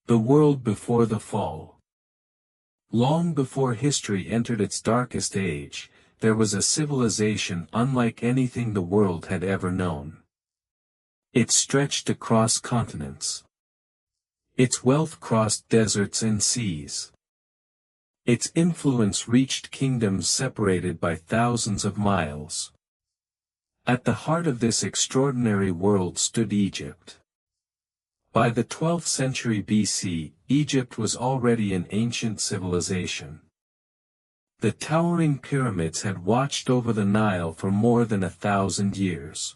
The world before the fall. Long before history entered its darkest age, there was a civilization unlike anything the world had ever known. It stretched across continents. Its wealth crossed deserts and seas. Its influence reached kingdoms separated by thousands of miles. At the heart of this extraordinary world stood Egypt. By the 12th century BC, Egypt was already an ancient civilization. The towering pyramids had watched over the Nile for more than 1,000 years.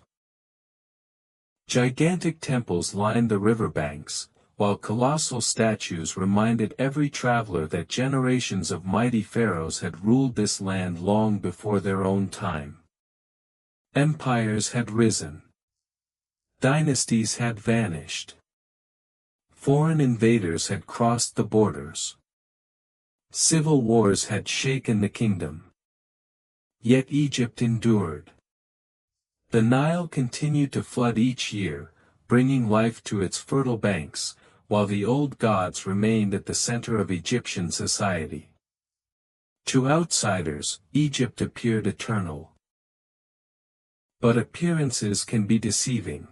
Gigantic temples lined the riverbanks, while colossal statues reminded every traveler that generations of mighty pharaohs had ruled this land long before their own time. Empires had risen. Dynasties had vanished. Foreign invaders had crossed the borders. Civil wars had shaken the kingdom. Yet Egypt endured. The Nile continued to flood each year, bringing life to its fertile banks, while the old gods remained at the center of Egyptian society. To outsiders, Egypt appeared eternal. But appearances can be deceiving.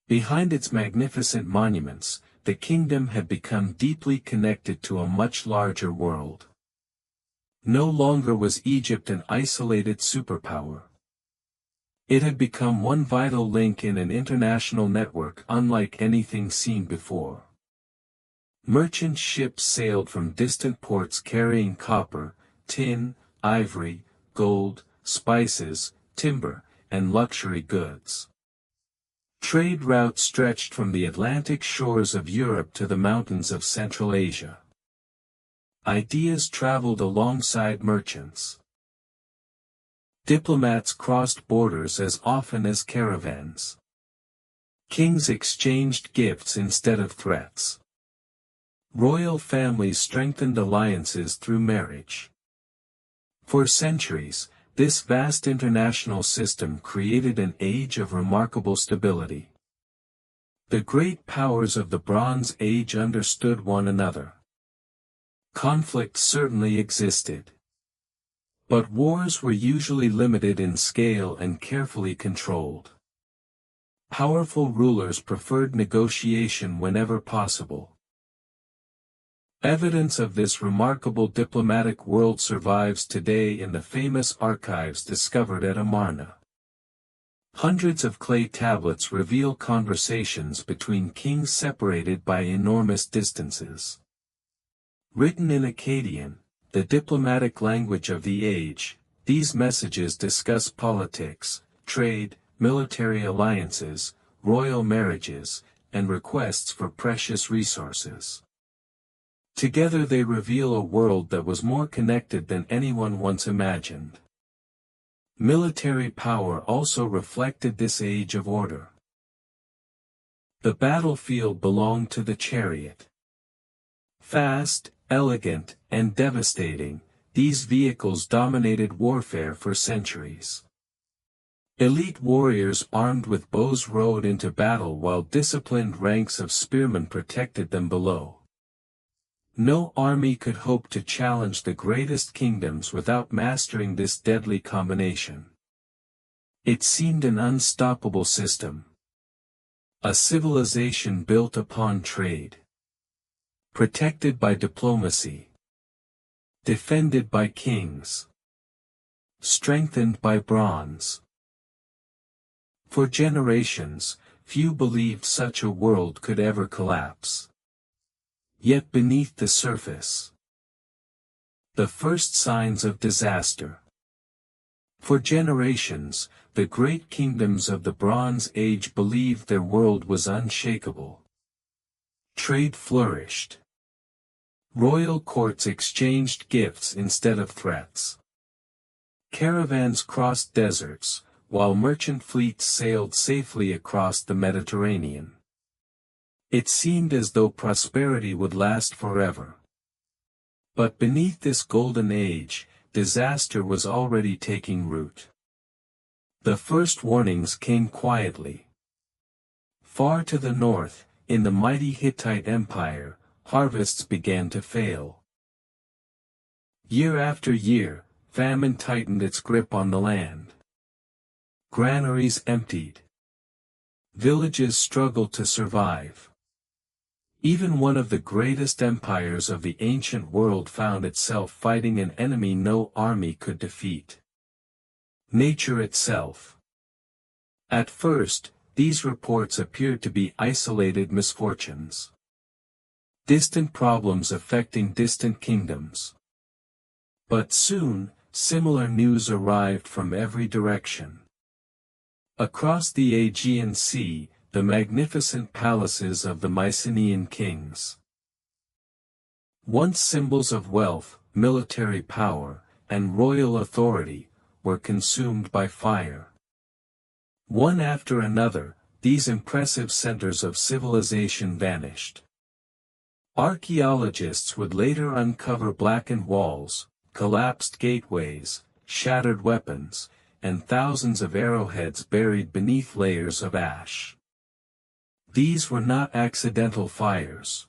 Behind its magnificent monuments, the kingdom had become deeply connected to a much larger world. No longer was Egypt an isolated superpower. It had become one vital link in an international network unlike anything seen before. Merchant ships sailed from distant ports carrying copper, tin, ivory, gold, spices, timber, and luxury goods. Trade routes stretched from the Atlantic shores of Europe to the mountains of Central Asia. Ideas traveled alongside merchants. Diplomats crossed borders as often as caravans. Kings exchanged gifts instead of threats. Royal families strengthened alliances through marriage. For centuries, this vast international system created an age of remarkable stability. The great powers of the Bronze Age understood one another. Conflict certainly existed. But wars were usually limited in scale and carefully controlled. Powerful rulers preferred negotiation whenever possible. Evidence of this remarkable diplomatic world survives today in the famous archives discovered at Amarna. Hundreds of clay tablets reveal conversations between kings separated by enormous distances. Written in Akkadian, the diplomatic language of the age, these messages discuss politics, trade, military alliances, royal marriages, and requests for precious resources. Together they reveal a world that was more connected than anyone once imagined. Military power also reflected this age of order. The battlefield belonged to the chariot. Fast, elegant, and devastating, these vehicles dominated warfare for centuries. Elite warriors armed with bows rode into battle while disciplined ranks of spearmen protected them below. No army could hope to challenge the greatest kingdoms without mastering this deadly combination. It seemed an unstoppable system. A civilization built upon trade. Protected by diplomacy. Defended by kings. Strengthened by bronze. For generations, few believed such a world could ever collapse. Yet beneath the surface, the first signs of disaster. For generations, the great kingdoms of the Bronze Age believed their world was unshakable. Trade flourished. Royal courts exchanged gifts instead of threats. Caravans crossed deserts, while merchant fleets sailed safely across the Mediterranean. It seemed as though prosperity would last forever. But beneath this golden age, disaster was already taking root. The first warnings came quietly. Far to the north, in the mighty Hittite Empire, harvests began to fail. Year after year, famine tightened its grip on the land. Granaries emptied. Villages struggled to survive. Even one of the greatest empires of the ancient world found itself fighting an enemy no army could defeat: nature itself. At first, these reports appeared to be isolated misfortunes. Distant problems affecting distant kingdoms. But soon, similar news arrived from every direction. Across the Aegean Sea, the magnificent palaces of the Mycenaean kings, once symbols of wealth, military power, and royal authority, were consumed by fire. One after another, these impressive centers of civilization vanished. Archaeologists would later uncover blackened walls, collapsed gateways, shattered weapons, and thousands of arrowheads buried beneath layers of ash. These were not accidental fires.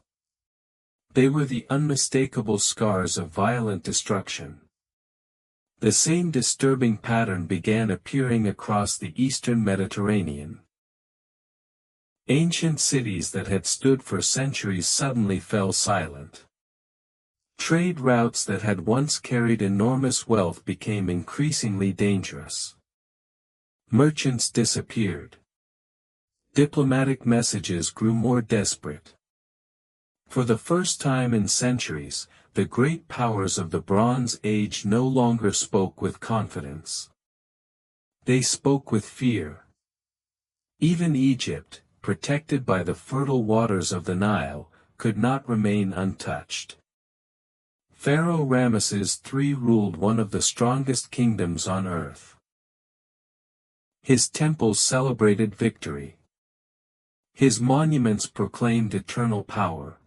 They were the unmistakable scars of violent destruction. The same disturbing pattern began appearing across the eastern Mediterranean. Ancient cities that had stood for centuries suddenly fell silent. Trade routes that had once carried enormous wealth became increasingly dangerous. Merchants disappeared. Diplomatic messages grew more desperate. For the first time in centuries, the great powers of the Bronze Age no longer spoke with confidence. They spoke with fear. Even Egypt, protected by the fertile waters of the Nile, could not remain untouched. Pharaoh Ramesses III ruled one of the strongest kingdoms on earth. His temples celebrated victory. His monuments proclaimed eternal power.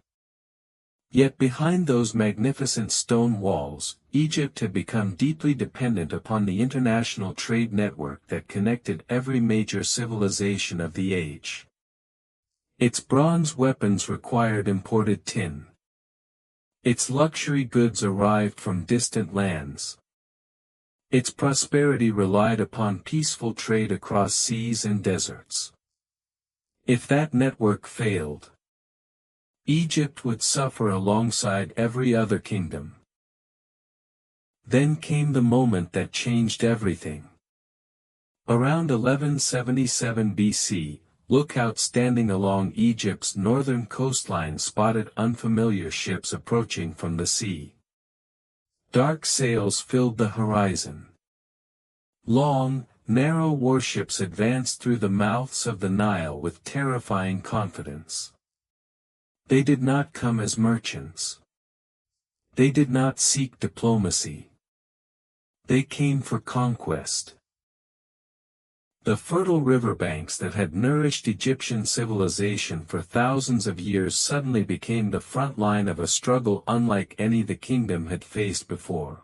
Yet behind those magnificent stone walls, Egypt had become deeply dependent upon the international trade network that connected every major civilization of the age. Its bronze weapons required imported tin. Its luxury goods arrived from distant lands. Its prosperity relied upon peaceful trade across seas and deserts. If that network failed, Egypt would suffer alongside every other kingdom. Then came the moment that changed everything. Around 1177 BC, lookouts standing along Egypt's northern coastline spotted unfamiliar ships approaching from the sea. Dark sails filled the horizon. Long, narrow warships advanced through the mouths of the Nile with terrifying confidence. They did not come as merchants. They did not seek diplomacy. They came for conquest. The fertile riverbanks that had nourished Egyptian civilization for thousands of years suddenly became the front line of a struggle unlike any the kingdom had faced before.